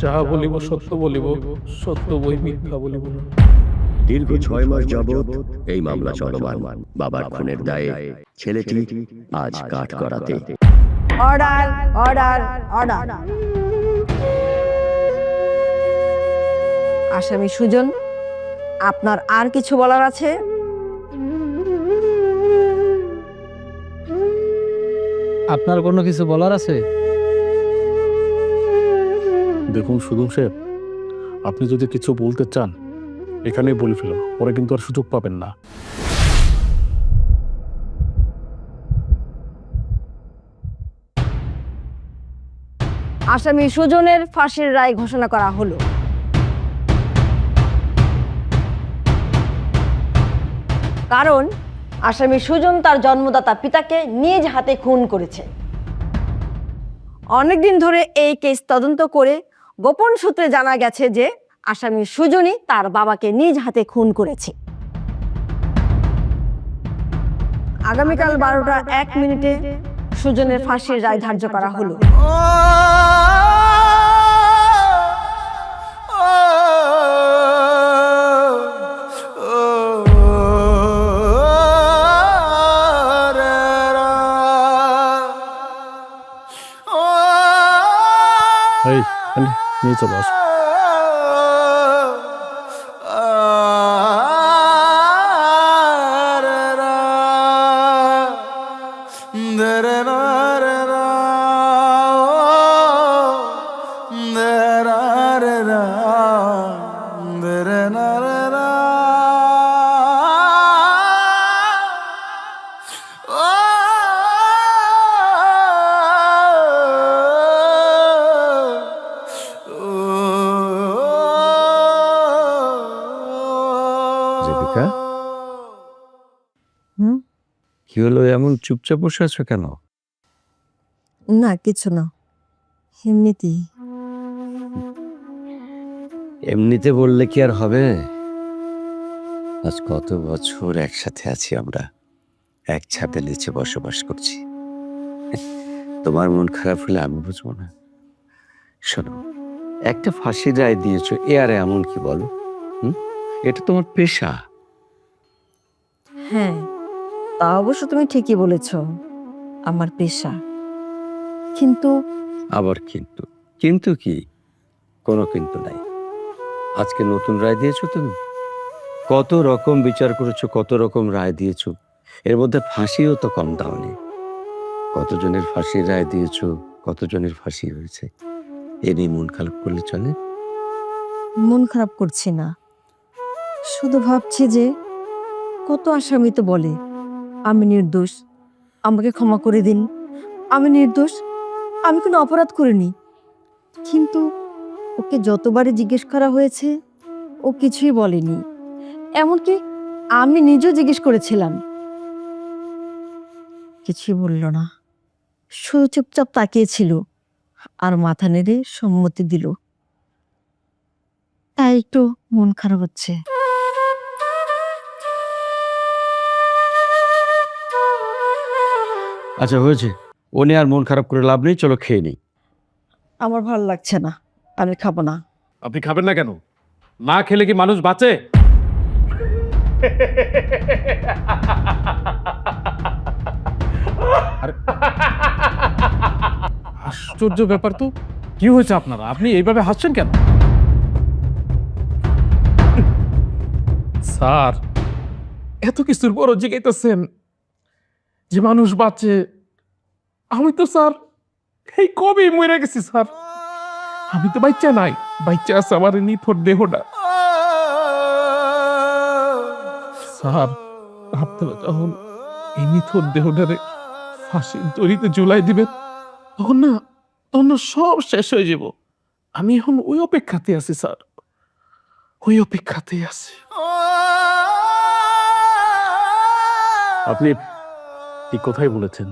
যাহা বলিব সত্য বলিব, সত্য বই মিথ্যা বলিব না। দীর্ঘ 6 মাস যাবৎ এই মামলা চলমান। বাবার খুনের দায়ে ছেলেটি আজ কাঠগড়াতে। Order order order. আসামি সুজন, আপনার আর কিছু বলার আছে? আপনার কোনো কিছু বলার আছে? দেখুন সুদম সাহেব, আপনি যদি কিছু বলতে চান এখানেই বলে ফেলুন, পরে কিন্তু আর সুযোগ পাবেন না। আসামি সুজনের ফাঁসির রায় ঘোষণা করা হলো। কারণ আসামি সুজন তার জন্মদাতা পিতাকে নিজ হাতে খুন করেছে। অনেকদিন ধরে এই কেস তদন্ত করে গোপন সূত্রে জানা গেছে যে আসামি সুজনই তার বাবাকে নিজ হাতে খুন করেছে। আগামীকাল 12টা 1 মিনিটে সুজনের ফাঁসির রায় ধার্য করা হলো। এই নিয়ে চলো, আসো। রেবিকা, কি হলো? এমন চুপচাপ বসে আছো কেন? না, কিছু না, এমনিতেই। এমনিতে বললে কি আর হবে? আজ কত বছর একসাথে আছি আমরা, এক ছাদের নিচে বসবাস করছি। তোমার মন খারাপ হলে আমি বুঝবো না? শোনো, একটা ফাঁসির রায় দিয়েছো, এ আর এমন কি বলো? এটা তোমার পেশা। হ্যাঁ, তা অবশ্য তুমি ঠিকই বলেছ, আমার পেশা। কিন্তু আবার কিন্তু? কিন্তু কি? কোনো কিন্তু নাই। আজকে নতুন রায় দিয়েছো তুমি। কত রকম বিচার করেছো, কত রকম রায় দিয়েছো, এর মধ্যে ফাঁসিও তো কম দাওনি। কতজনের ফাঁসির রায় দিয়েছো, কতজনের ফাঁসি হয়েছে, এ নিয়ে মন খারাপ করলে চলে? মন খারাপ করছি না, শুধু ভাবছি যে কত আসামি তো বলে আমি নির্দোষ, আমাকে ক্ষমা করে দিন, আমি নির্দোষ, আমি কোনো অপরাধ করিনি। কিন্তু ওকে যতবারই জিজ্ঞেস করা হয়েছে ও কিছুই বলেনি। এমনকি আমি নিজেও জিজ্ঞেস করেছিলাম, কিছুই বলল না, শুধু চুপচাপ তাকিয়েছিল আর মাথা নেড়ে সম্মতি দিল। তাই একটু মন খারাপ হচ্ছে। আচ্ছা হয়েছে, ও নিয়ে আর মন খারাপ করে লাভ নেই, চলো খেয়ে নিই। আমার ভালো লাগছে না, আমি খাবো না। আপনি খাবেন না কেন? না খেলে কি মানুষ বাঁচে? আশ্চর্য ব্যাপার তো, কি হয়েছে আপনারা? আপনি এইভাবে হাসছেন কেন? স্যার, এত কিছুর পরও জিজ্ঞাইতেছেন যে মানুষ বাঁচে। আমি তো স্যার এই কবে মরে গেছি স্যার। আমি তো বাচ্চা নাই, বাচ্চা আছে আমার নিথর দেহটা। স্যার, আপনারা যখন এই নিথর দেহটারে ফাঁসির দড়িতে ঝুলাই দিবেন, তখন না সব শেষ হয়ে যাব। আমি এখন ওই অপেক্ষাতে আছি স্যার, ওই অপেক্ষাতেই আছি। আপনি ঠিক কথাই বলেছেন।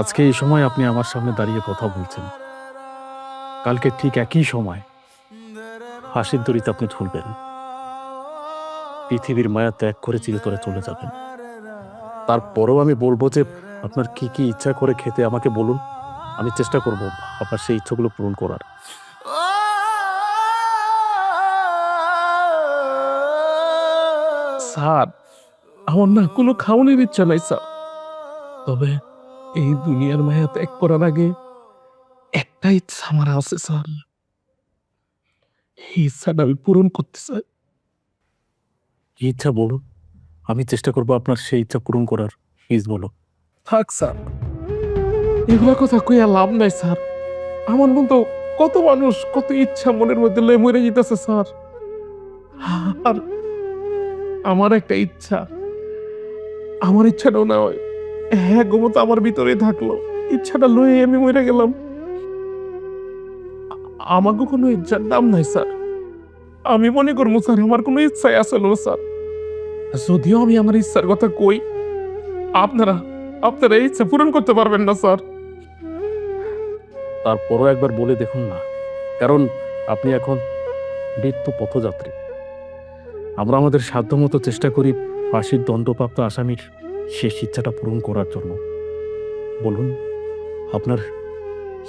আজকে এই সময় আপনি আমার সামনে দাঁড়িয়ে কথা বলছেন, কালকে ঠিক একই সময় ফাঁসির দড়িতে আপনি ঝুলবেন, পৃথিবীর মায়া ত্যাগ করে চিরতরে চলে যাবেন। তারপরেও আমি বলবো যে আপনার কি কি ইচ্ছা করে খেতে আমাকে বলুন, আমি চেষ্টা করব আপনার সেই ইচ্ছাগুলো পূরণ করার। স্যার, আমার না কোনো খাওয়ানোর ইচ্ছা নাই স্যার, তবে এই দুনিয়ার মায়া ত্যাগ করার আগে একটা ইচ্ছা আমার আছে স্যার, এই ইচ্ছাটা আমি পূরণ করতে চাই। কি ইচ্ছা বলুন, আমি চেষ্টা করবো আপনার সেই ইচ্ছা পূরণ করার। প্লিজ বলো। থাক স্যার, এগুলা কথা কইয়া লাভ নাই স্যার। আমার মতো কত মানুষ কত ইচ্ছা মনের মধ্যে লয়ে মরে যেতেছে স্যার। আর আমার একটা ইচ্ছা, আমার ইচ্ছাটাও না হয় হ্যাঁ গোমতো আমার ভিতরে থাকলো, ইচ্ছাটা লয়ে আমি মরে গেলাম। আমাকে কোনো ইচ্ছার দাম নাই স্যার। আমি মনে করবো স্যার আমার কোনো ইচ্ছাই আসল না স্যার। যদিও আমি আমার ইচ্ছার কথা কই, আপনারা আপনারা এই ইচ্ছা পূরণ করতে পারবেন না স্যার। তারপরও একবার বলে দেখুন না, কারণ আপনি এখন মৃত্যু পথযাত্রী। আমরা আমাদের সাধ্যমতো চেষ্টা করি ফাঁসির দণ্ডপ্রাপ্ত আসামির শেষ ইচ্ছাটা পূরণ করার জন্য। বলুন, আপনার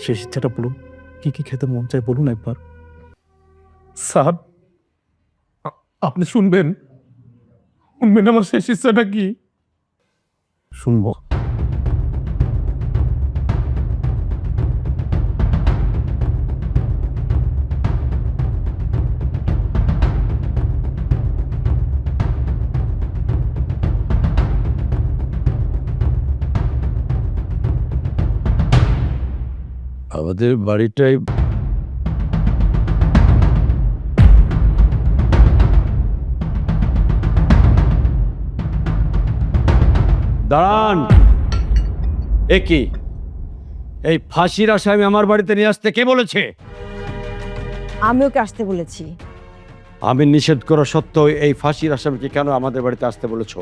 শেষ ইচ্ছাটা বলুন, কি কি খেতে মন চায় বলুন একবার। স্যার, আপনি শুনবেন শুনবেন আমার শেষ ইচ্ছাটা কি? শুনবো। আমাদের বাড়িটাই দাঁড়ান। এ কি, এই ফাঁসির আসামি আমার বাড়িতে নিয়ে আসতে কে বলেছে? আমি ওকে আসতে বলেছি। আমি নিষেধ করা সত্ত্বেও এই ফাঁসির আসামিকে কেন আমাদের বাড়িতে আসতে বলেছ?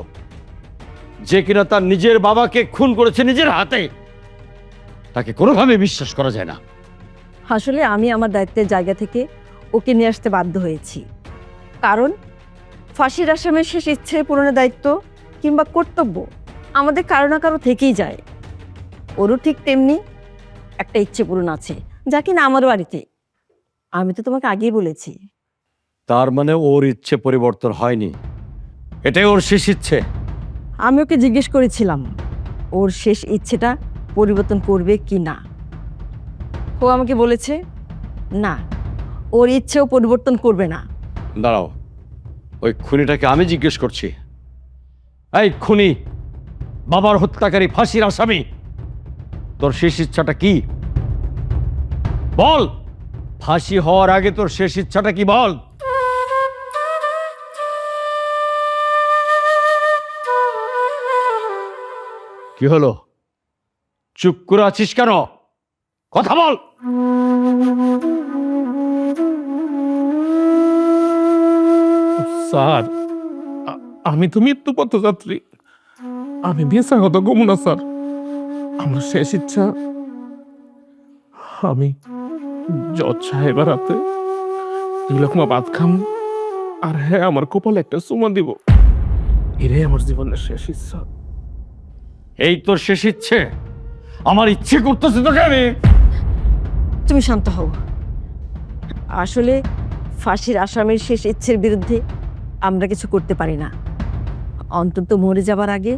যে কিনা তার নিজের বাবাকে খুন করেছে নিজের হাতে, তাকে কোনোভাবে বিশ্বাস করা যায় না। আসলে আমি আমার দায়িত্বের জায়গা থেকে ওকে নিয়ে আসতে বাধ্য হয়েছি, কারণ ফাঁসির আসামির শেষ ইচ্ছে পূরণের দায়িত্ব কিংবা কর্তব্য আমাদের কারো না কারো থেকেই যায়। ওরও ঠিক তেমনি একটা ইচ্ছে পূরণ আছে, যা কিনা আমার বাড়িতে। আমি তো তোমাকে আগেই বলেছি। তার মানে ওর ইচ্ছে পরিবর্তন হয়নি, এটাই ওর শেষ ইচ্ছে। আমি ওকে জিজ্ঞেস করেছিলাম ওর শেষ ইচ্ছেটা পরিবর্তন করবে কি না। ও আমাকে বলেছে না, ওর ইচ্ছেও পরিবর্তন করবে না। দাঁড়াও, ওই খুনিটাকে আমি জিজ্ঞেস করছি। এই খুনি, বাবার হত্যাকারী, ফাঁসির আসামি, তোর শেষ ইচ্ছাটা কি বল? ফাঁসি হওয়ার আগে তোর শেষ ইচ্ছাটা কি বল? কি হলো, চুপ করে আছিস কেন? কথা বল। স্যার, আমি তো মৃত্যু পথযাত্রী, আমি বেঁচা কথা কমু না স্যার। আমার শেষ ইচ্ছা, আমি জজ সাহেবের হাতে 2 লাখ ভাত খাম, আর হ্যাঁ আমার কপালে একটা চুমা দিব। এটাই আমার জীবনের শেষ ইচ্ছা। এই তোর শেষ ইচ্ছে? আমার ইচ্ছে করতেছে তোকে আমি। তুমি শান্ত হও। আসলে ফাঁসির আসামির শেষ ইচ্ছের বিরুদ্ধে আমরা কিছু করতে পারি না। অন্তত মরে যাবার আগে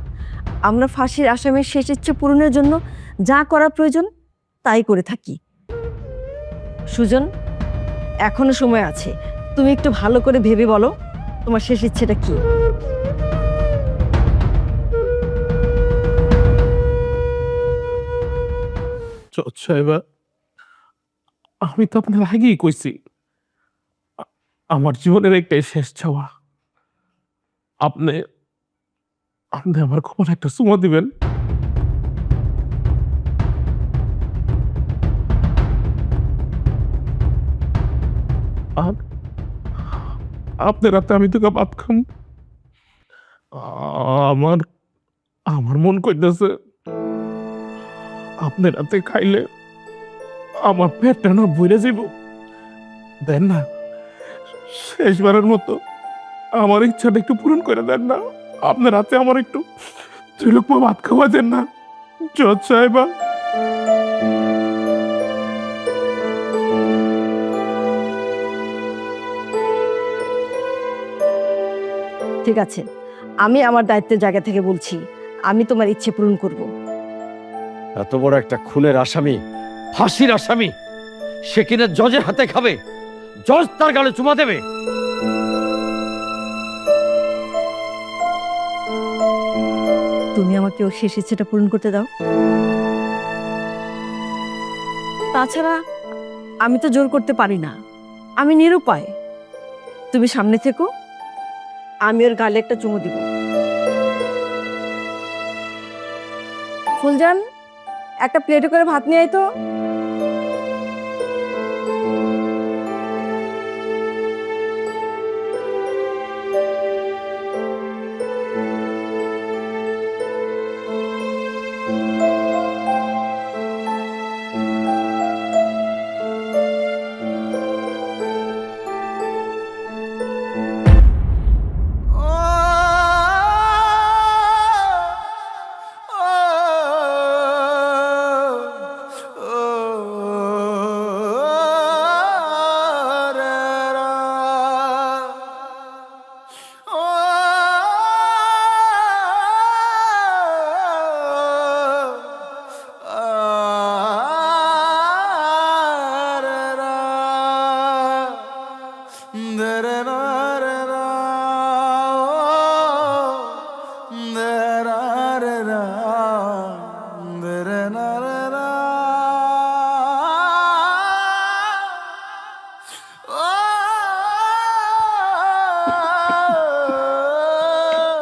আমরা ফাঁসির আসামির শেষ ইচ্ছে পূরণের জন্য যা করা প্রয়োজন তাই করে থাকি। সুজন, এখনো সময় আছে, তুমি একটু ভালো করে ভেবে বলো তোমার শেষ ইচ্ছেটা কি। জজ সাহেবা, আমি তো আপনার আগেই কইছি আমার জীবনের একটাই শেষ চাওয়া, আপনি আপনি আমার কপালে একটা চুমা দিবেন। আর আপনার রাতে আমি তোকে ভাত খাম। আমার আমার মন কইতেছে আপনার রাতে খাইলে আমার পেটটা না ভরে যাব। দেন না, শেষবারের মতো আমার ইচ্ছাটা একটু পূরণ করে দেন না। আপনার রাতে আমার একটু 2 লাখ ভাত খাওয়া দেন না জজ সাহেবা। ঠিক আছে, আমি আমার দায়িত্বের জায়গা থেকে বলছি, আমি তোমার ইচ্ছে পূরণ করব। এত বড় একটা খুনের আসামি, ফাঁসির আসামি, সে কিনা জজের হাতে খাবে, জজ তার গালে চুমা দেবে? তুমি আমাকে ওর শেষ ইচ্ছেটা পূরণ করতে দাও। তাছাড়া আমি তো জোর করতে পারি না, আমি নিরুপায়। তুমি সামনে থেকো, আমি ওর গালে একটা চুমু দিব। ফুলজান, একটা প্লেটে করে ভাত নিয়ে আয় তো।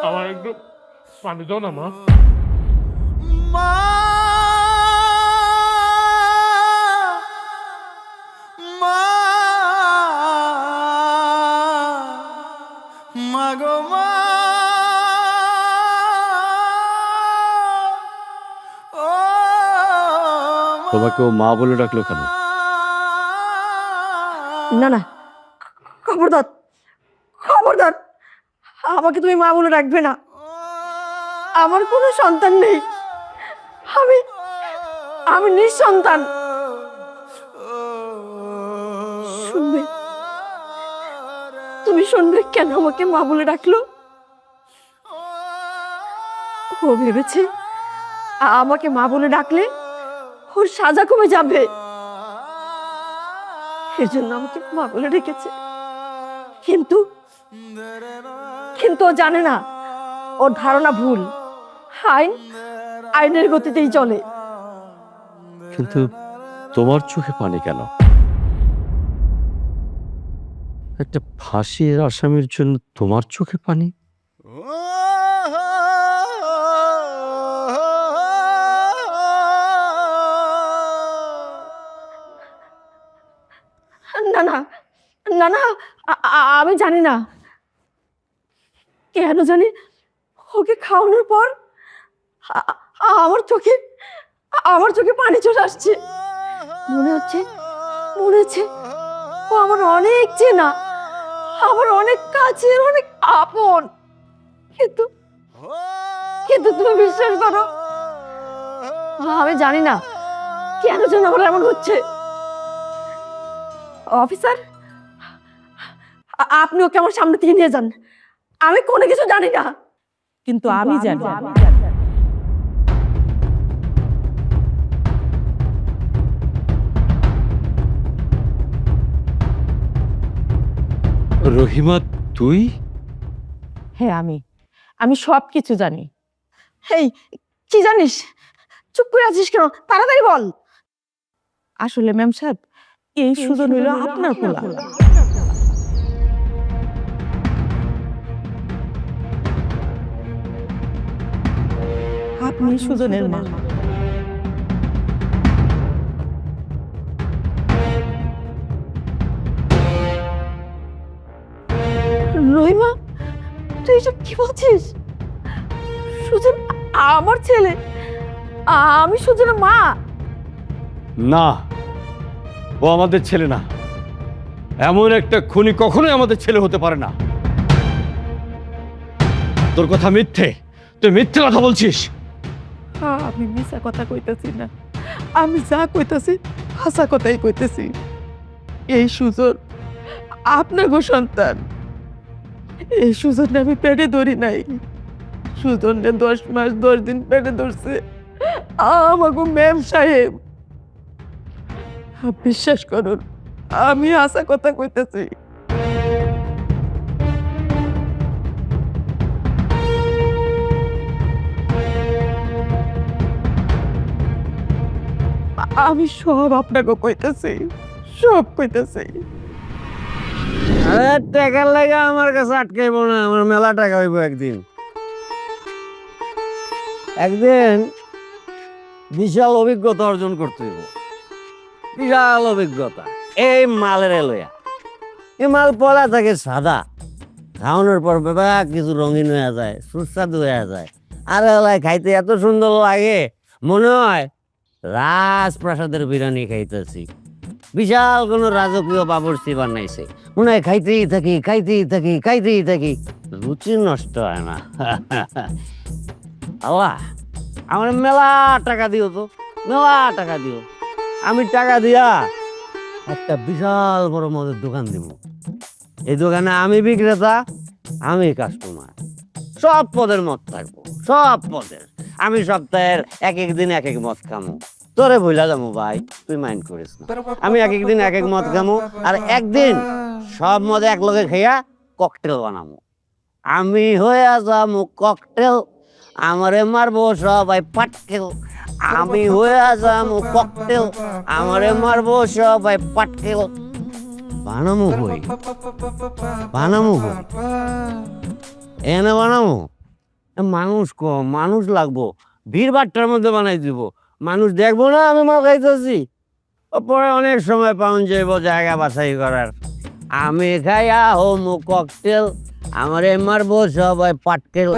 আমার একটু পানি দাও না মা। তোমাকে ও মা বলে ডাকলো কেন? না না, খবরদার, খবরদার, আমাকে তুমি মা বলে রাখবে না। আমার কোনো সন্তান নেই, আমি আমি নিঃসন্তান। শুনবে, তুমি শুনবে কেন আমাকে মা বলে ডাকলো? ও ভেবেছে আমাকে মা বলে ডাকলে ওর সাজা কমে যাবে, এর জন্য আমাকে মা বলে ডেকেছে। কিন্তু কিন্তু ও জানে না, ওর ধারণা ভুল। আইনের গতিতেই চলে। কিন্তু তোমার চোখে পানি কেন? একটা ফাঁসির আসামির জন্য তোমার চোখে পানি? না না না না, আমি জানি না কেন জানি ওকে খাওয়ানোর পর আমার চোখে পানি চলে আসছে। মনে হচ্ছে ও আমার অনেক চেনা, আমার অনেক কাছের, অনেক আপন। কিন্তু কিন্তু তুমি বিশ্বাস করো, আমি জানি না কেন যেন আমার এমন হচ্ছে। অফিসার, আপনি ওকে আমার সামনে থেকে নিয়ে যান, আমি কোনো কিছু জানি না। কিন্তু আমি জানি। রহিমা, তুই? হ্যাঁ, আমি সব কিছু জানি। এই কি জানিস? চুপ করে আছিস কেন? তাড়াতাড়ি বল। আসলে ম্যাম সাহেব, এই সুজন হইল আপনার পোলা। আপনি সুজনের মা। রহিমা, তুই এসব কি বলছিস? সুজন আমার ছেলে, আমি সুজনের মা। না, ও আমাদের ছেলে না। এমন একটা খুনি কখনোই আমাদের ছেলে হতে পারে না। তোর কথা মিথ্যে, তুই মিথ্যে কথা বলছিস। আমি মিছা কথা কইতেছি না, আমি যা কইতাছি হাসা কথাই কইতেছি। এই সুজন আপনার গো সন্তান। এই সুজন আমি পেটে ধরি নাই, সুজনরে 10 মাস 10 দিন পেটে ধরছে আমাকে ম্যাম সাহেব। বিশ্বাস করুন, আমি আসা কথা কইতেছি। আমি সব আপনাকে কইতেছি, সব কইতেছি। আরে টাকার লাগে আমার কাছে আটকাইব না, আমার মেলা টাকা হইব একদিন। একদিন বিশাল অভিজ্ঞতা অর্জন করতে হইব, বিশাল অভিজ্ঞতা। এই মালের লইয়া, এই মাল পলা থাকে সাদা, খাওয়ানোর পর বাবা কিছু রঙিন হয়ে যায়, সুস্বাদু হয়ে যায়, আর এলাকায় খাইতে এত সুন্দর লাগে মনে হয় রাজপ্রাসাদের বিরিয়ানি খাইতেছি। বিশাল কোন রাজকীয় বাবুর্চি বানাইছে, মনে হয় খাইতেই থাকি খাইতেই থাকি খাইতেই থাকি, রুচি নষ্ট হয় না। আল্লাহ আমার মেলা টাকা দিও তো, মেলা টাকা দিও। আমি টাকা দিয়া একটা বিশাল বড় মদের দোকান দিব। এই দোকানে আমি বিক্রেতা, আমি কাস্টমার। সব পদের মদ থাকবো, সব পদের। আমি সপ্তাহের এক এক দিন এক এক মদ খামো। তোরে ভুলা যাবো ভাই, তুই মাইন্ড করিস না। আমি এক এক দিন এক এক মদ খামো, আর একদিন সব মদ এক লগে খাইয়া ককটেল বানাবো। আমি হয়ে যাবো ককটেল, আমারে মারবো সবাই পাটকেল। আমি হয়ে যাবো ককটেল, আমারে মারবো সবাই পাটকেল। বানামো হই, বানামো হই, এনে বানামো। মানুষ কম, মানুষ লাগবো, ভিড় ভাট্টার মধ্যে বানাই দিব। মানুষ দেখবো না আমি মাল খাইতেছি, পরে অনেক সময় পাউন যাইব জায়গা বাছাই করার। আমি খাইয়া হোমো ককটেল, আমারে মারবো সবাই পাটকেল।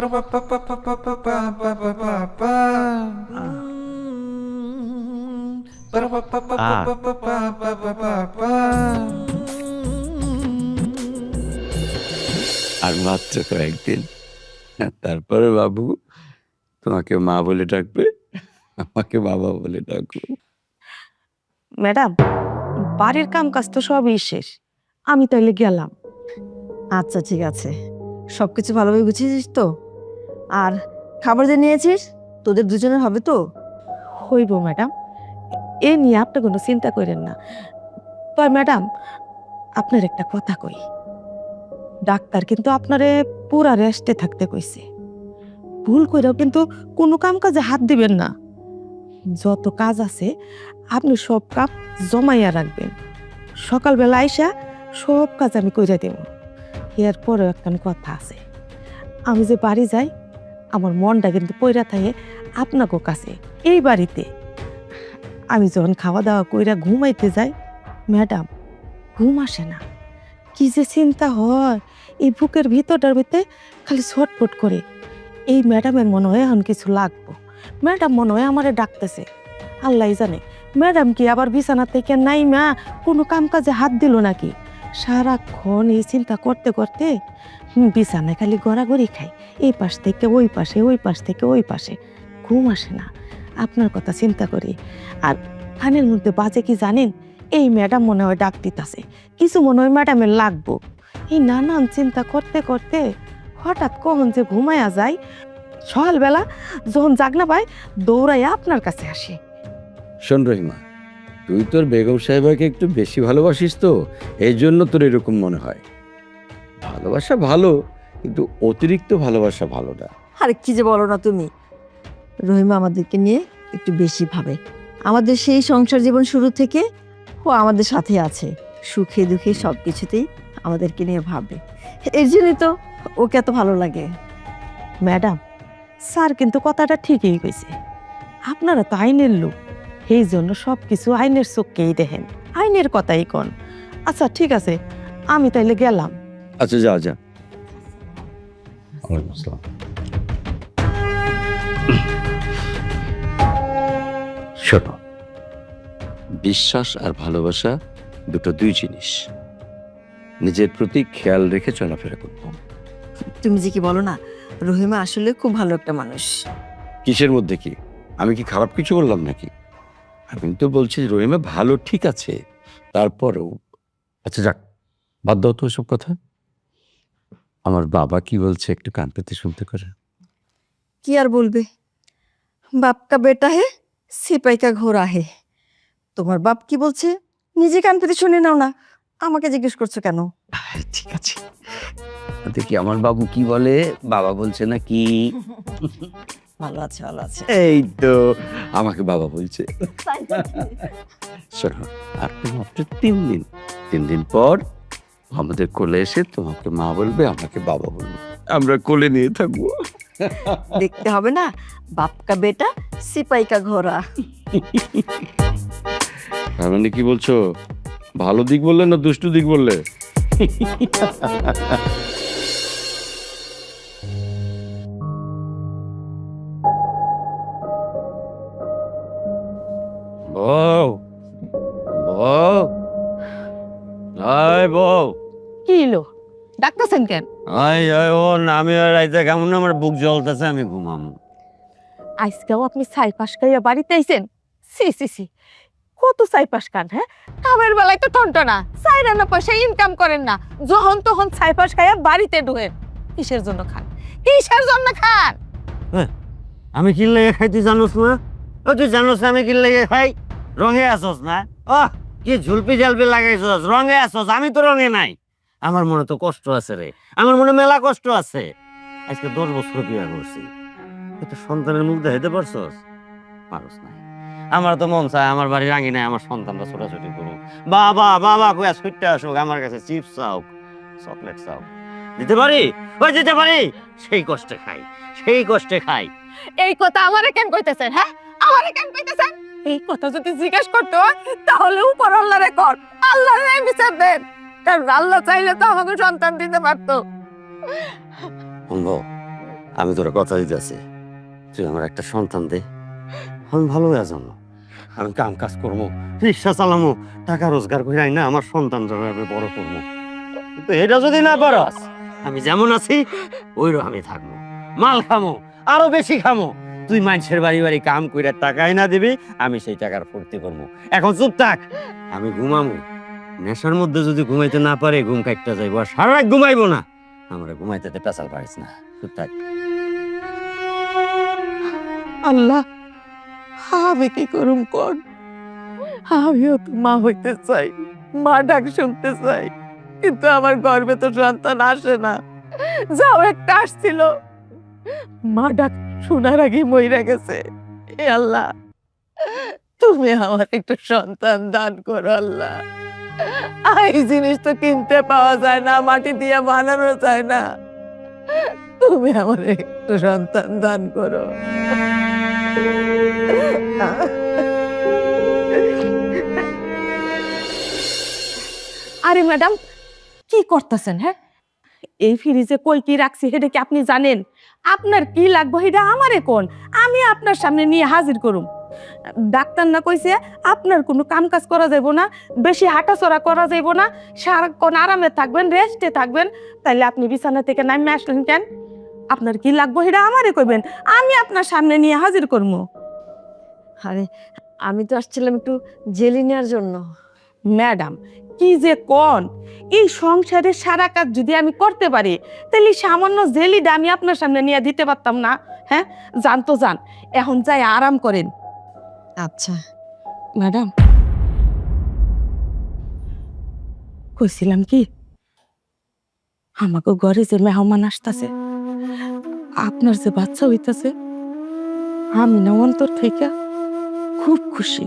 আর মাত্র কয়েকদিন, তারপরে বাবু তোমাকে মা বলে ডাকবে, আমাকে বাবা বলে ডাকবো। ম্যাডাম, বাড়ির কাম কাজ তো সবই শেষ, আমি তাইলে গেলাম। আচ্ছা ঠিক আছে, সবকিছু ভালোভাবে গুছিয়েছিস তো? আর খাবার যে নিয়েছিস তোদের দুজনের হবে তো? হইব ম্যাডাম, এ নিয়ে আপনি কোনো চিন্তা করেন না। তবে ম্যাডাম, আপনার একটা কথা কই, ডাক্তার কিন্তু আপনারে পুরা রেস্টে থাকতে কইছে। ভুল কইরাও কিন্তু কোনো কাম কাজে হাত দিবেন না। যত কাজ আছে আপনি সব কাজ জমাইয়া রাখবেন, সকালবেলা আইসা সব কাজ আমি কইরা দেব। এরপরেও একটা কথা আছে, আমি যে বাড়ি যাই আমার মনটা কিন্তু পইরা থাকে আপনাকে কাছে। এই বাড়িতে আমি যখন খাওয়া দাওয়া কইরা ঘুমাইতে যাই ম্যাডাম, ঘুম আসে না। কি যে চিন্তা হয়, এই বুকের ভিতরটার ভিতরে খালি ছটফট করে। এই ম্যাডামের মনে হয় এখন কিছু লাগবো, ম্যাডাম মনে হয় আমারে ডাকতেছে। আল্লাহ জানে ম্যাডাম কি আবার বিছানা থেকে নাই মা কোনো কাম কাজে হাত দিল নাকি। সারাক্ষণ এই চিন্তা করতে করতে বিছানায় খালি গড়াগড়ি খাই, এই পাশ থেকে ওই পাশে, ওই পাশ থেকে ওই পাশে, ঘুম আসে না। আপনার কথা চিন্তা করি। আর কানের মধ্যে বাজে কি জানেন, এই ম্যাডাম মনে হয় ডাক দিতেছে, কিছু মনে হয় ম্যাডামের লাগবো। এই নানান চিন্তা করতে করতে হঠাৎ কখন যে ঘুমায়া যায়, সকালবেলা যখন জাগনা পাই দৌড়াইয়া আপনার কাছে আসে। শোন রহিমা, তুই তোর বেগম সাহেবাকে একটু বেশি ভালোবাসিস তো, এই জন্য তোর এরকম মনে হয়। ভালোবাসা ভালো, কিন্তু অতিরিক্ত ভালোবাসা ভালো না। আরে কি যে বলো না তুমি, রহিমা আমাদেরকে নিয়ে একটু বেশি ভাবে। আমাদের সেই সংসার জীবন শুরু থেকে ও আমাদের সাথে আছে, সুখে দুঃখে সব কিছুতেই আমাদেরকে নিয়ে ভাবে। এর জন্যই তো ওকে এত ভালো লাগে। ম্যাডাম, স্যার কিন্তু কথাটা ঠিকই কইছে, আপনারা তো আইনের লোক, এই জন্য সব কিছু আইনের চোখকেই দেখেন, আইনের কথাই কন। আচ্ছা ঠিক আছে, আমি তাইলে গেলাম। আচ্ছা যা যা। শোনো, বিশ্বাস আর ভালোবাসা দুটো দুই জিনিস। নিজের প্রতি খেয়াল রেখে চলাফেরা করবো। তুমি যে কি বলো না, রহিমা আসলে খুব ভালো একটা মানুষ। কিসের মধ্যে কি? আমি কি খারাপ কিছু বললাম নাকি? আমি তো বলছি রহিমা ভালো, ঠিক আছে, তারপরেও। আচ্ছা যাক, বাদ দাও তো ওসব কথা। আমার বাবা কি বলছে একটু কান পেতে শুনতে করে। কি আর বলবে, বাপ কা বেটা হে সিপাই কা ঘোড়া হে। তোমার বাপ কি বলছে নিজে কান পেতে শুনে নাও না, আমাকে জিজ্ঞেস করছো কেন? ঠিক আছে, দেখি আমার বাবু কি বলে। বাবা বলছে না কি? ভালো আছে, ভালো আছে। এই তো আমাকে বাবা বলছে। শোনো, আর তো মাত্র 3 দিন, 3 দিন পর আমাদের কোলে এসে তোমাকে মা বলবে, আমাকে বাবা বলবে, আমরা কোলে নিয়ে থাকবো। দেখতে হবে না, বাপ কা বেটা সিপাই কা ঘোড়া। তার মানে কি বলছো? ভালো দিক বললে না দুষ্টু দিক বললে? বউ, বউ, আয় বউ, কি এলো ডাকতেছেন কেন? আয় আয়, ও নামে রাইতে কেমন আমার বুক জ্বলতেছে, আমি ঘুমামো। আজকেও আপনি ছাই পাশ খাইয়া বাড়িতে আইছেন? সি সি সি, কত ছাই পাশ খান? হ্যাঁ, কামের বেলায় তো টনটনা, ছাই রান্না পয়সা ইনকাম করেন না, যখন তখন ছাই পাশ খাইয়া বাড়িতে ঢুকেন। কিসের জন্য খান? কিসের জন্য খান? আমি কি লেগে খাই তুই জানোস না? ও তুই জানোস আমি কি লেগে খাই? রঙে আসোস না? ও কি ঝুলপি ঝালপি লাগাইছস, রঙে আসোস, আমি তো রঙে নাই। আমার মনে তো কষ্ট আছে রে, আমার মনে মেলা কষ্ট আছে। আজকে 10 বছর বিয়ে করছি, একটা সন্তানের মুখ দেখাইতে পারছস? পারস না। আমার তো মন চায় আমার বাড়ি রাঙি নাই, আমার সন্তানরা ছোটাছুটি করুক, বাবা বাবা কইয়া ছুটতে আসুক, আমার কাছে চিপস চাও, চকলেট চাও, দিতে পারি? ওই দিতে পারি? সেই কষ্টে খাই, সেই কষ্টে খাই। এই কথা আমারে কেন কইতেছেন? হ্যাঁ, আমারে কেন কইতেছেন? এই কথা যদি জিজ্ঞেস করতো তাহলে উপর আল্লাহরে কর, আল্লাহরে বিচার দেন, কারণ আল্লাহ চাইলে তো আমাকে সন্তান দিতে পারতো। বলবো, আমি তোর কথা দিতেছি, তুই আমার একটা সন্তান দে, আমি ভালো হয়ে যাবো। আমি কাম কাজ করবো, রিক্সা চালামো, টাকা রোজগার করে আই না আমার সন্তানরা আমি বড় করবো। কিন্তু এটা যদি না পারস, আমি যেমন আছি ওই আমি থাকবো, মাল খামো, আরো বেশি খামো। তুই মানুষের বাড়ি বাড়ি কাম করে টাকাই না দিবি, আমি সেই টাকার ফুর্তি করবো। এখন চুপ থাক, আমি ঘুমামো। নেশার মধ্যে যদি ঘুমাইতে না পারে ঘুম কাটতে যাইবো, আর সারা রাত ঘুমাইবো না। আমরা ঘুমাইতে পেঁচাল পারিস না, চুপ থাক। আল্লাহ, আমি কি করুম কোন? আমিও তো মা হইতে চাই, মা ডাক শুনতে চাই, কিন্তু আমার গর্ভে তো সন্তান আসে না। যাও একটা আসছিল, মা ডাক শোনার আগে মইরা গেছে। এ আল্লাহ, তুমি আমার একটু সন্তান দান করো আল্লাহ। এই জিনিস তো কিনতে পাওয়া যায় না, মাটি দিয়ে বানানো যায় না। তুমি আমার একটু সন্তান দান করো। আরে ম্যাডাম, কি করতেছেন? হ্যাঁ, এই ফ্রিজে কই কি রাখছি সেটা কি আপনি জানেন? আপনার কি লাগবে সেটা আমারে কোন, আমি আপনার সামনে নিয়ে হাজির করুম। ডাক্তার না কইছে আপনার কোনো কাম কাজ করা যাইব না, বেশি হাঁটাচড়া করা যাইব না, সারাক্ষণ আরামে থাকবেন, রেস্টে থাকবেন। তাইলে আপনি বিছানা থেকে নামে আসলেন কেন? আপনার কি লাগবে সেটা আমারে কইবেন, আমি আপনার সামনে নিয়ে হাজির করবো। আরে আমি তো আসছিলাম একটু জেলি নেওয়ার জন্য। ম্যাডাম, কি যে কোন, এই সংসারের সারা কাজ যদি আমি করতে পারি তাহলে সামান্য জেলিটা আমি আপনার সামনে নিয়ে দিতে পারতাম না? হ্যাঁ, যান তো যান, এখন যাই আরাম করেন। আচ্ছা, ম্যাডাম, কইছিলাম কি, আমাকে ঘরে যে মেহমান আসতেছে, আপনার যে বাচ্চা হইতাছে, আমি না অন্তর থেকে খুব খুশি।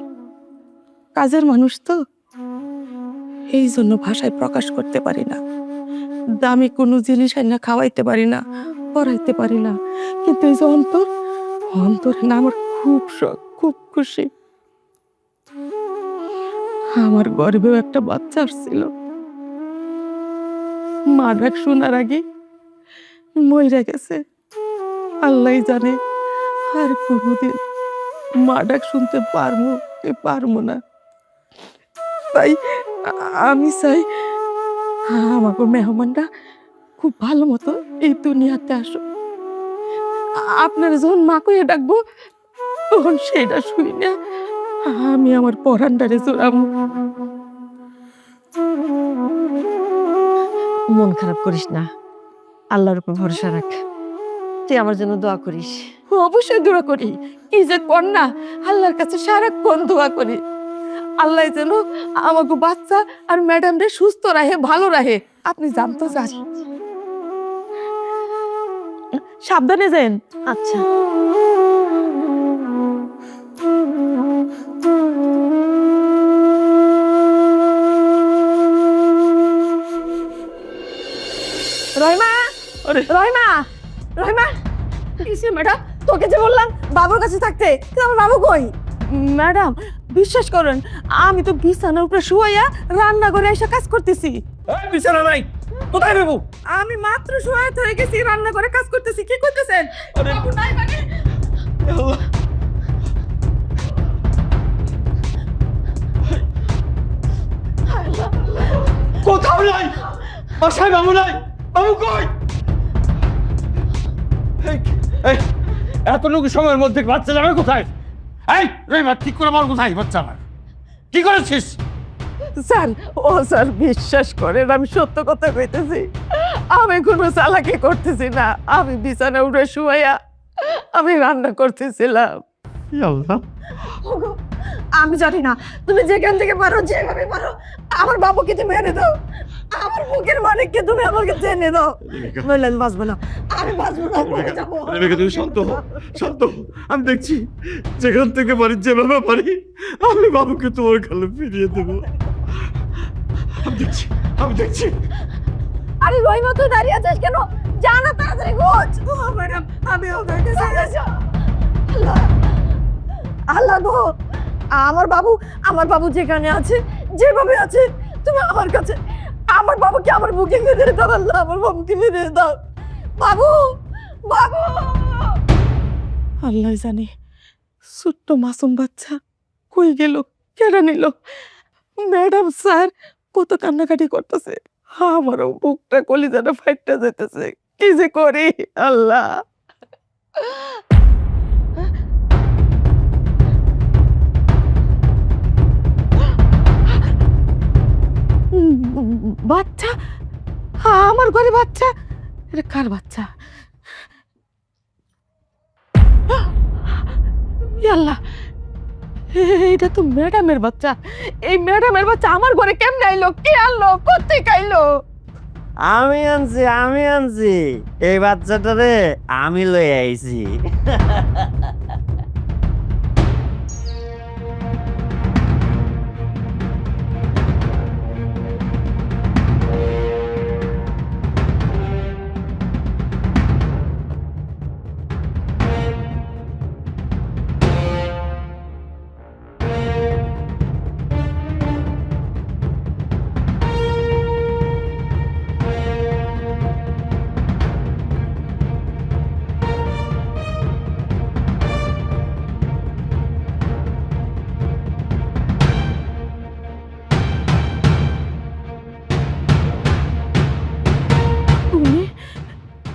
কাজের মানুষ তো, এই জন্য ভাষায় প্রকাশ করতে পারি না। দামি কোনো জিনিস আইনা খাওয়াইতে পারি না, পড়াইতে পারি না, কিন্তু এই যে অন্তর, অন্তরে না আমার খুব শখ, খুব খুশি। আমার গর্ভেও একটা বাচ্চা আসছিল, মা ডাক শোনার আগে মইরা গেছে। আল্লাহ জানে আর কোনোদিন মা ডাক শুনতে পারবো কি পারবো না। তাই আমি চাই আমাকে মেহমানরা খুব ভালো মতো এই দুনিয়াতে আসো। আপনারা যখন মা কইয়া ডাকবো তখন সেটা শুই না আমি আমার পরান্ডারে জোড়াবো। মন খারাপ করিস না, আল্লাহর উপর ভরসা রাখ। তুই আমার জন্য দোয়া করিস। অবশ্যই দোয়া করি। কি যে কর না, আল্লাহর কাছে সারাক্ষণ দোয়া করি আল্লাহ যেন আমাকে বাচ্চা আর ম্যাডাম রে সুস্থ রাখে, ভালো রাখে। আপনি জানতো যান, সাবধানে যান। আচ্ছা। রহিমা, রহিমা, রহিমা, কিসে ম্যাডাম? তোকে যে বললাম বাবুর কাছে থাকতে, কিন্তু আমার বাবু কই? ম্যাডাম বিশ্বাস করেন, আমি তো বিছানার উপরে শুয়াইয়া রান্না করে এসে কাজ করতেছি। বিছানা নাই, কোথায় বাবু? আমি মাত্র শুয়ে হয়ে গেছি, রান্না করে কাজ করতেছি। কি করতেছেন? বাবু নাই মানে? কোথাও নাই, বাসায় বাবু নাই। বাবু কই? এই এতটুকু সময়ের মধ্যে বাচ্চা যাবে কোথায়? এই রহিমা, ঠিক করে বল কোথায় বাচ্চা আমার? কি করেছিস? স্যার, ও স্যার বিশ্বাস করেন, আমি সত্য কথা কইতেছি। আমি কোনো চালাকি করতেছি না। আমি বিছানা উঠে শুয়াইয়া আমি রান্না করতেছিলাম। আমি জানি না, তুমি যেখান থেকে পারো, যেভাবে পারো আমার বাবুকে তুমি এনে দাও। আমার বুকের মানিককে তুমি আমাকে এনে দাও। নইলে আমি বাঁচবো না, আমি বাঁচবো না, মরে যাবো। রেবেকা, তুমি শান্ত হও, শান্ত হও। আমি দেখছি যেখান থেকে পারি, যেভাবে পারি আমি বাবুকে তোমার কালে ফিরিয়ে দেবো। আমি দেখছি, আমি দেখছি। আরে রহিমা, তুই দাঁড়িয়ে আছিস কেন? যা না, তাড়াতাড়ি খোঁজ। ও ম্যাডাম, আমি ওদের কাছে গেছি। আল্লাহ, আল্লাহ গো, আমার বাবু যেখানে আছে, যেভাবে আছে, তুমি আমার কাছে আমার বাবুকে আমার বুকে মেরে দাও। আল্লাহ, আমার বাবুকে মেরে দাও। বাবু, বাবু। আল্লাহ জানে ছোট্ট মাসুম বাচ্চা কই গেল, কেড়ে নিল। ম্যাডাম স্যার কত কান্নাকাটি করতেছে, আমারও বুকটা কলিজাটা ফাইটটা যেতেছে। কি যে করি আল্লাহ। বাচ্চা, আমার ঘরে বাচ্চা। এটা কার বাচ্চা? আল্লাহ, এটা তো ম্যাডামের বাচ্চা। এই ম্যাডামের বাচ্চা আমার ঘরে কেমনে আইলো? কে আনলো? কোত্থেকে আইলো? আমি আনছি এই বাচ্চাটারে আমি লই আইছি।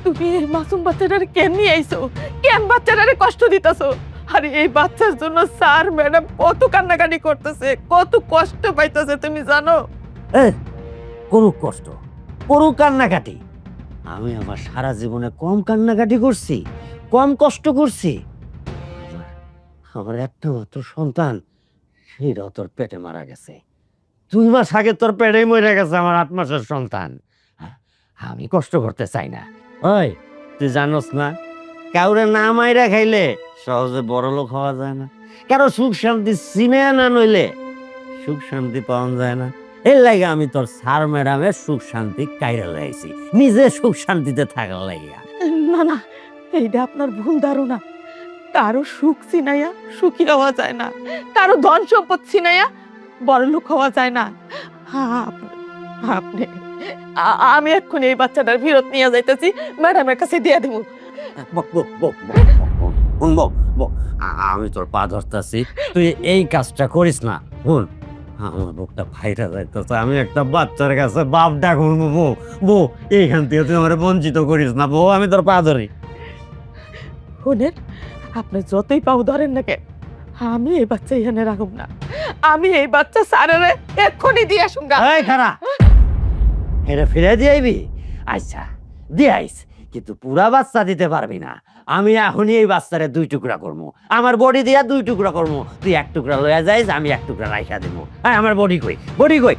তুমি এই মাসুম বাচ্চাটারে কেন নিয়ে আইছো? কেন বাচ্চাটারে কষ্ট দিতেছো? আরে এই বাচ্চার জন্য স্যার ম্যাডাম কত কান্নাকাটি করতেছে, কত কষ্ট পাইতেছে, তুমি জানো? করুক কষ্ট, করুক কান্নাকাটি। আমি আমার সারা জীবনে কম কান্নাকাটি করছি, কম কষ্ট করছি? আমার একটা মাত্র সন্তান, সেটাও তোর পেটে মারা গেছে। 2 মাস আগে তোর পেটেই মরে গেছে আমার 8 মাসের সন্তান। আমি কষ্ট করতে চাই না। ওই তুই জানোস না, কাউরে না মাইরা খাইলে সহজে বড় লোক হওয়া যায় না। কারো সুখ শান্তি চিনে না নইলে সুখ শান্তি পাওয়া যায় না। এর লাগে আমি তোর স্যার ম্যাডামের সুখ শান্তি কাইরা লাইছি, নিজে সুখ শান্তিতে থাকার লাগিয়া। না না, এইটা আপনার ভুল ধারণা। কারো সুখ চিনাইয়া সুখী হওয়া যায় না, কারো ধন সম্পদ চিনাইয়া বড় লোক হওয়া যায় না। আপনি আমি এক্ষুনি এই বাচ্চাটার ফেরত নিয়ে যাইতেছি, ম্যাডামের কাছে দিয়ে দেবো। আমি তোর পা ধরতেছি, তুই এই কাজটা করিস না। শুন, আমার বুকটা ফাইটা যাইতেছে। আমি একটা বাচ্চার কাছে বাপ ডাকুন। বউ, এইখান থেকে তুই আমার বঞ্চিত করিস না বউ, আমি তোর পা ধরি। শুনেন, আপনি যতই পাও ধরেন না কেন, আমি এই বাচ্চা এখানে রাখব না। আমি এই বাচ্চা স্যারেরে এক্ষুনি দিয়ে আসুন। এই খারা, এটা ফিরে দিয়ে আইবি? আচ্ছা দিয়ে আইস, কিন্তু পুরা বাচ্চা দিতে পারবি না। আমি এখনই এই বাচ্চারে 2 টুকরা করবো, আমার বডি দিয়া 2 টুকরা করবো। তুই 1 টুকরা লইয়া যাইস, আমি 1 টুকরা রাইখা দেবো। হ্যাঁ, আমার বডি কই, বডি কই?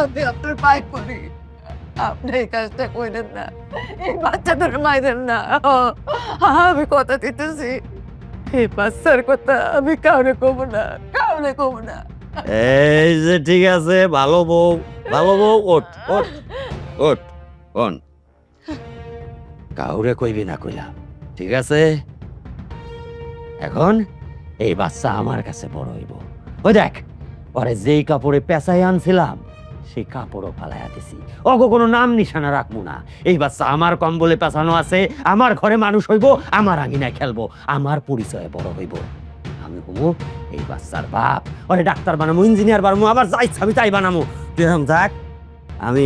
আমি আপনার পায়ে পড়ি, আপনি এই কাজটা করেন না, এই বাচ্চাদের মাইরেন না। আমি কথা দিতেছি, এই বাচ্চার কথা আমি কাউরে কব না, কাউরে কব না। এই যে ঠিক আছে, ভালো বউ, ভালো বউ, ওঠ ওঠ ওঠ, কোন কাউরে কইবি না কইলাম, ঠিক আছে? এখন এই বাচ্চা আমার কাছে বড় হইব। ওই দেখ, পরে যেই কাপড়ে পেঁচাই আনছিলাম সেই কাপড়ও ফালাইয়া দিছি। ওগো কোনো নাম নিশানা রাখবো না। এই বাচ্চা আমার কম্বলে পেঁচানো আছে, আমার ঘরে মানুষ হইব, আমার আঙিনায় খেলবো, আমার পরিচয়ে বড় হইব। আমি হবো এই বাচ্চার বাপ। ওরে ডাক্তার বানামো, ইঞ্জিনিয়ার বানামো, আবার যাই ছাবি তাই বানামো। তুই এখন থাক, আমি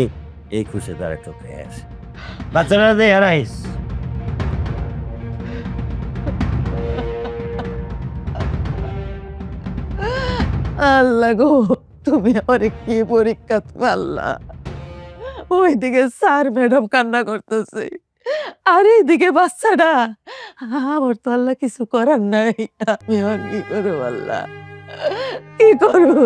এই খুশি তার একটু পেয়ে আসি। বাচ্চারা দে হারাইস। আল্লাহ গো, তুমি আমারে কি পরীক্ষা মারলা। ওইদিকে স্যার ম্যাডাম কান্না করতেছে, আর এইদিকে বাচ্চাটা। আমার তো আল্লাহ কিছু করার নাই, আমি আর কি করবো আল্লাহ, কি করবো?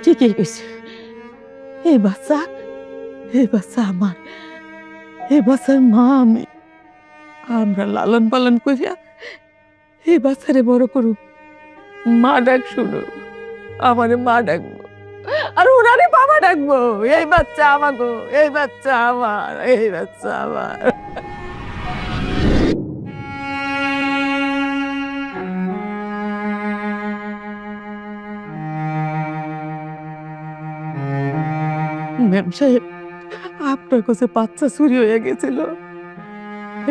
ঠিকই কইছে, এই বাচ্চা আমার, এই বাচ্চার মা আমি। আমরা লালন পালন করিয়া এই বাচ্চারে বড় করুক, মা ডাক শুনো, আমারে মা ডাকবো, আর ওনারে বাবা ডাকবো। এই বাচ্চা আমাগো, এই বাচ্চা আমার, এই বাচ্চা আমার। ম্যাম সাহেব, আপনার কাছে বাচ্চা চুরি হয়ে গেছিল,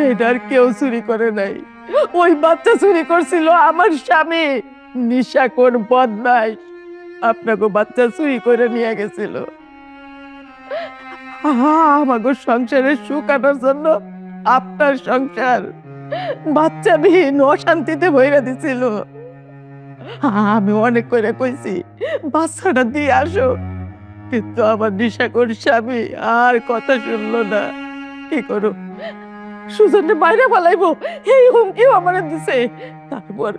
এটা আর কেউ চুরি করে নাই। ওই বাচ্চা চুরি করছিল আমার স্বামী, নিশাখোর বদমাইশ। আপনাকে বাচ্চা চুরি করে নিয়ে গেছিল। আমাকে সংসারের সুখ আনার জন্য আপনার সংসার বাচ্চাবিহীন অশান্তিতে ভইরা দিছিল। আমি অনেক করে কইছি বাচ্চাটা দিয়ে আসো, কিন্তু আমার নিশাখোর স্বামী আর কথা শুনলো না। কি করো, সুজনকে বাইরে পালাইবো এই হুমকিও আমার দিছে। তারপর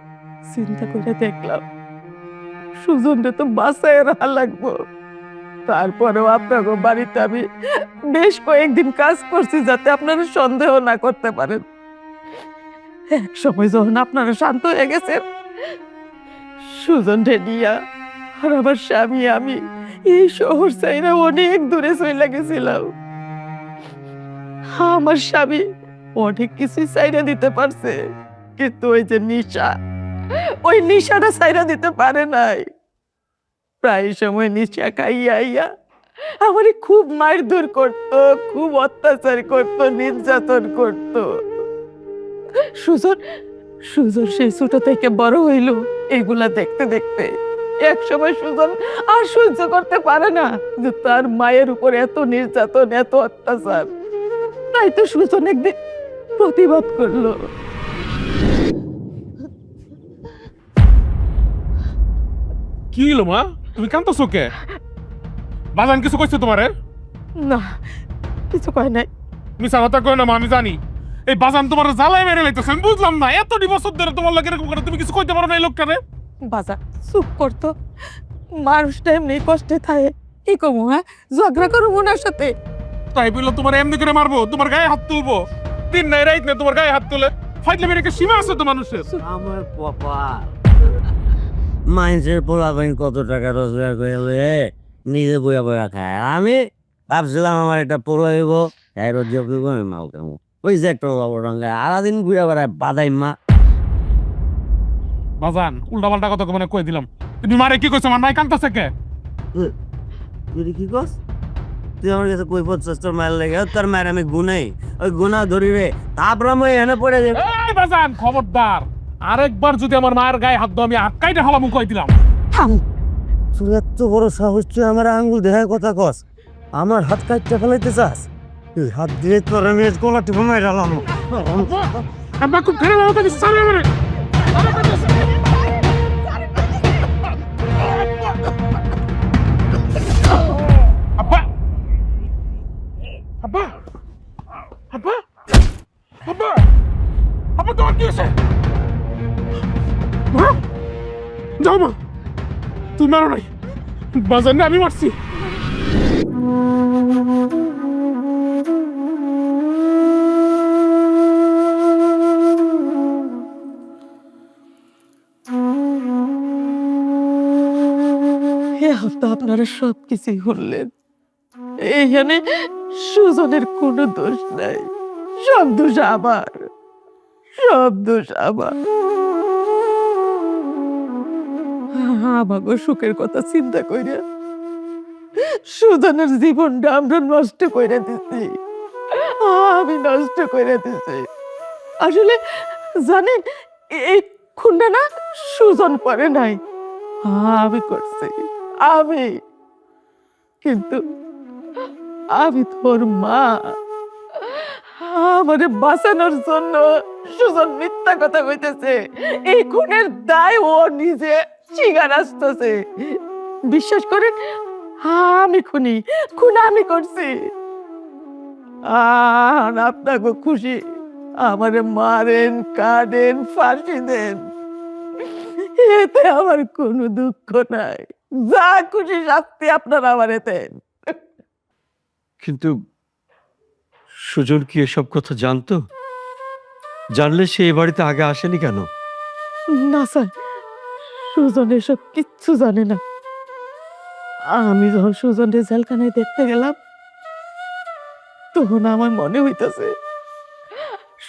চিন্তা করে দেখলাম সুজনকে তো বাসায় রাখা লাগবো। তারপরেও আপনাকে বাড়িতে আমি বেশ কয়েকদিন কাজ করছি, যাতে আপনারা সন্দেহ না করতে পারেন। এক সময় যখন আপনারা শান্ত হয়ে গেছেন, সুজন রেডিয়া আর আমার স্বামী আমি এই শহর চাইরা অনেক দূরে চলে গেছিলাম। আমার স্বামী অনেক কিছু চাইরা দিতে পারছে, কিন্তু ওই যে নিশা, ওই নিশাটা চাইরা দিতে পারে নাই। প্রায় সময় নিশা খাইয়া আমারে খুব মারধর করতো, খুব অত্যাচার করতো, নির্যাতন করতো। সুজন সেই ছোট থেকে বড় হইল এগুলা দেখতে দেখতে। এক সময় সুজন আর সহ্য করতে পারে না যে তার মায়ের উপর এত নির্যাতন, এত অত্যাচার। তাই তো সুজন একদিন প্রতিবাদ করলো। কি হইলো মা, তুমি কাঁদতেছো কে? বাজান কিছু কইছে তোমারে? না, কিছু কয় নাই। মিছা কথা কই না মা, আমি জানি। এই বাজান তোমার জ্বালায় মেরে লাইতেছে, আমি বুঝলাম না। এত বছর ধরে তোমার লাগে এরকম করে, তুমি কিছু কইতে পারো না এই লোকটারে? বাজার চুপ করতো, মানুষটা এমনি কষ্টে থাকে, কি কমু? হ্যাঁ, ঝগড়া করবো ওনার সাথে? তাই বললো তোমার এমনি করে মারবো, তোমার গায়ে হাত তুলবো? দিন নাই রাইত নেই তোমার গায়ে হাত তুলে। ফাইটলে মেরে সীমা আছে তো মানুষের। আমার পাপা মাইন্সের পোলাপাইন কত টাকা রোজগার করে নিজে বইয়া বইয়া খায়। আমি ভাবছিলাম আমার একটা পোলা হইব, আমি মাও কেমন ওই যে একটা রঙে আলাদিন ঘুরে বেড়ায় বাদাই মা। বাজান উল্টা পাল্টা কথা মানে কই দিলাম। তুমি মারে কি কইছো? আমার মাই কাঁদতেছে কে? তুই কি কস? তুই আমার কাছে কই পড়ছিস তোর মায়ের লেগে? তোর মায়ের আমি গুনাই, ওই গুনা ধরি রে, তারপর আমি এখানে পড়ে যাবো। এই বাজান খবরদার, আরেকবার যদি আমার মায়ের গায়ে হাত দাও আমি আটকাইতে হলাম কই দিলাম। তুই এত বড় সাহস, তুই আমার আঙ্গুল দেখায় কথা কস, আমার হাত কাটতে ফেলাইতে চাস? তুই হাত দিয়ে তোর আমি কোলা টিপে মাইরালাম। আমরা খুব খারাপ হবে তো সামনে মানে। আব্বা আব্বা আব্বা আব্বা তোমার কি হয়েছে? মা, যাও মা, তুই মারো নাই, বাজার না আমি মারছি। এখন তো আপনারা সব কিছুই করলেন, এইখানে সুজনের কোনো দোষ নাই, সব দোষ আমার, সব দোষ আমার। আমাকে সুখের কথা চিন্তা কইরা সুজনের জীবনটা আমরা নষ্ট করে দিছি, আমি নষ্ট করে দিছি। আসলে জানেন, এই খুনটা না সুজন করে নাই, আমি করছি, আমি। কিন্তু আমি তোর মা, আমারে বাঁচানোর জন্য সুজন মিথ্যা কথা কইতেছে, এই খুনের দায় ও নিজে স্বীকার আসতেছে। বিশ্বাস করেন, আমি খুন আমি করছি। আর আপনাকে খুশি আমারে মারেন, কাঁদেন, ফাঁসি দেন, এতে আমার কোনো দুঃখ নাই। যা খুশি শাস্তি আপনারা আমার দেন। কিন্তু সুজন কি এসব কথা জানতো? জানলে সে এ বাড়িতে আগে আসেনি কেন? না স্যার, সুজন এসব কিচ্ছু জানে না। আমি যখন সুজনের জেলখানায় দেখতে গেলাম, তখন আমার মনে হইতাছে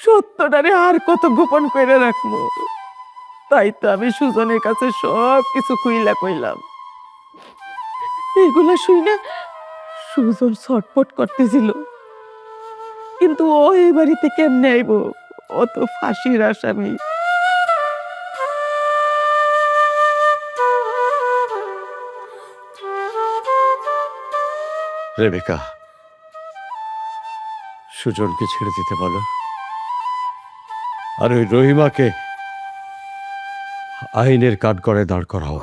সত্যটারে আর কত গোপন করে রাখবো। তাই তো আমি সুজনের কাছে সব কিছু খুইলা কইলাম। এগুলা শুনে সুজন ছটফট করতেছিল, কিন্তু ও এই বাড়িতে কেমনে আইব? ও তো ফাঁসির আসামি। রেবেকা, সুজনকে ছেড়ে দিতে বলো, আর ওই রহিমাকে আইনের কাঠগড়ায় দাঁড় করাও।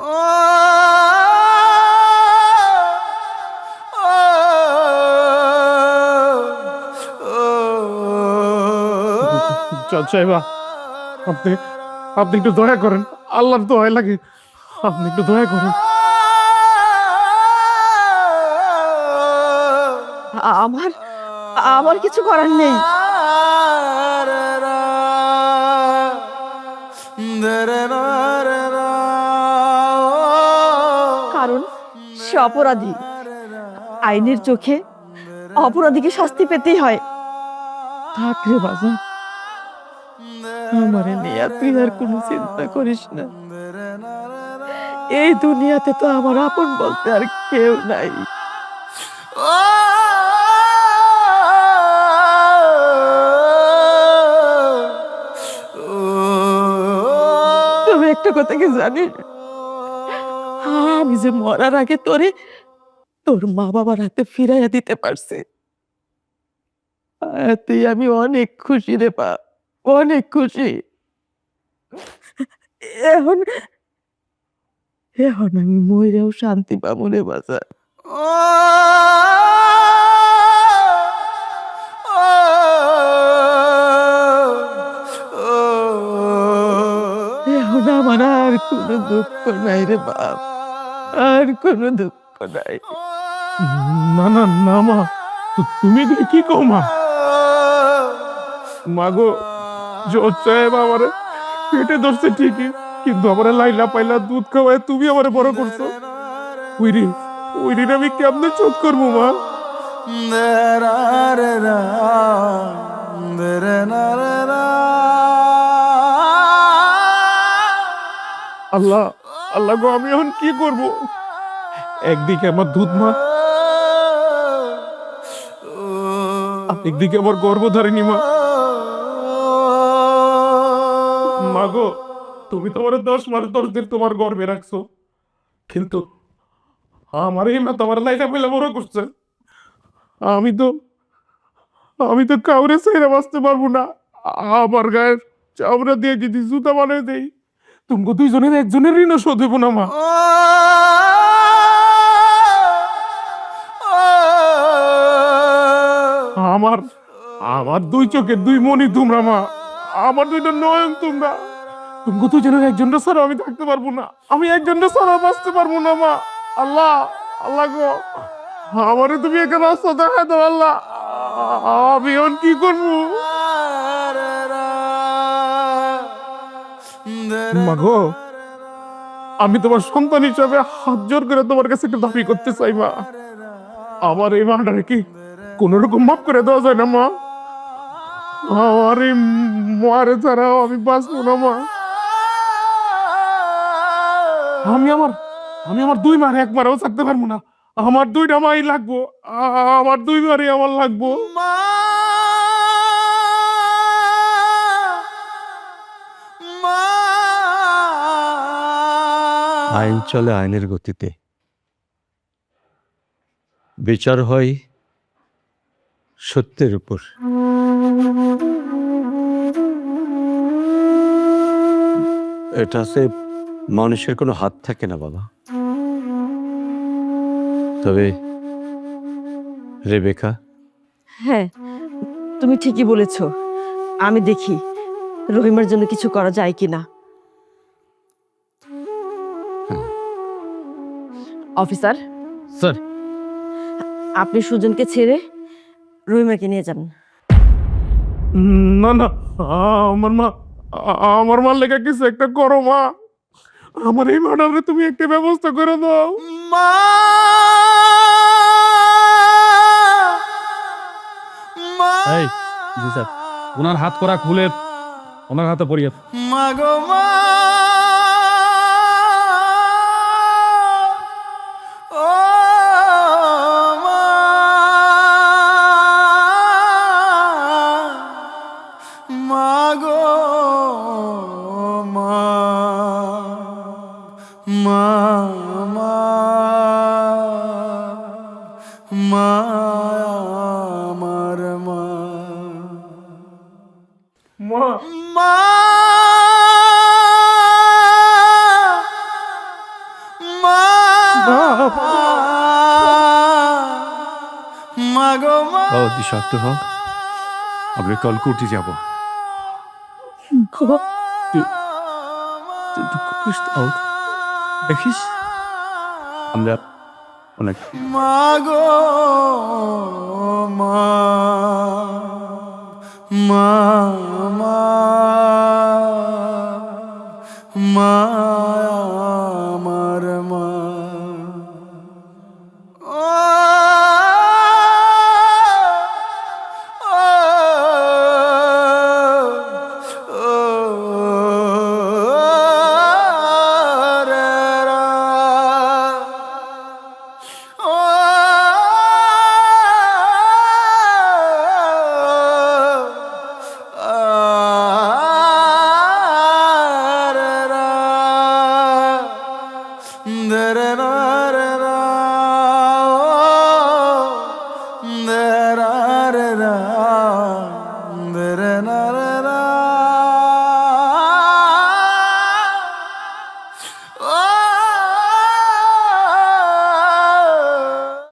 জজ সাহেবা, আপনি আপনি একটু দয়া করেন, আল্লাহর দয়া লাগে, আপনি একটু দয়া করেন। আমার আমার কিছু করার নেই। কারণ সে অপরাধী, আইনের চোখে অপরাধীকে শাস্তি পেতেই হয়। থাক রে বাজার, আমারে নিয়ে তুই আর কোনো চিন্তা করিস না। এই দুনিয়াতে তো আমার আপন বলতে আর কেউ নাই। তবে একটা কথা কি জানিস, আমি যে মরার আগে তোর মা বাবার হাতে ফিরাইয়া দিতে পারছি, তুই আমি অনেক খুশি রে বাপ, অনেক খুশি। এখন এখন আমি মইরেও শান্তি পাবো রে বাজার। এখন আমার আর কোনো দুঃখ নাই রে বাপ, আর কোনো দুঃখ নাই। না না না মা, তুমি এগুলি কি কও মা? মাগো, জজ সাহেব আমারে পেটে ধরছে ঠিকই, কিন্তু আমারে লাইলা পাইলা দুধ খাওয়ায় তুমি আমারে বড় করছো। ওই ঋণ আমি কেমনে শোধ করবো মা? আল্লাহ আল্লাহ গো, আমি এখন কি করব? একদিকে আমার দুধ মা, একদিকে আমার গর্ভধারিণী মা। মা গো, তুমি তো আমার 10 মাস 10 দিন তোমার গর্ভে রাখছো, কিন্তু আমার এই মা তোমার লাইফে পেলে বড় করছে। আমি তো কাউরে ছেড়ে বাঁচতে পারবো না। আমার গায়ের চামড়া দিয়ে যদি জুতা বানিয়ে দেই, তুমি দুইজনের একজনের ঋণও শোধ হইব না মা। আমার আমার দুই চোখের দুই মনি তোমরা মা, আমার দুইটা নয়ন তোমরা। তুমি তো যেন একজনটা ছাড়া আমি থাকতে পারবো না, আমি একজনটা ছাড়া বাঁচতে পারবো না মা। আল্লাহ, আল্লাহ গো, আমারে তুমি একটা রাস্তা দেখা দাও আল্লাহ, আমি এখন কি করবো? মা গো, আমি তোমার সন্তান হিসাবে হাত জোর করে তোমার কাছে একটা দাবি করতে চাই মা। আমার এই মাটারে কি কোন রকম মাফ করে দেওয়া যায় না মা? আমার এই মারে ছাড়াও আমি বাঁচবো না মা। আমি আমার দুই মারে একবারও থাকতে পারবো না, আমার দুইটা মাই লাগবো, আমার দুই মারে আমার লাগবো। আইন চলে আইনের গতিতে, বিচার হয় সত্যের উপর। এটাতে মানুষের কোনো হাত থাকে না বাবা। তবে রেবেকা, হ্যাঁ, তুমি ঠিকই বলেছ। আমি দেখি রহিমার জন্য কিছু করা যায় কিনা। অফিসার স্যার, আপনি সুজনকে ছেড়ে রহিমাকে নিয়ে যান। না না, আমার মার লেগে কিছু একটা করো মা। আমার এই মাটারে তুমি একটা ব্যবস্থা করে দাও মা। এই জি স্যার, ওনার হাত করা খুলে ওনার হাতে পরিয়ে মাগো মা, ও মা, মাগো মা, মা, মা, মা, আমার মা, মা, মা, মাগো মা। দিশাক্ত হোক, আমরা কাল কোর্টে যাব। দেখিস আমরা অনেক মাগো মা, মা, মা, মা।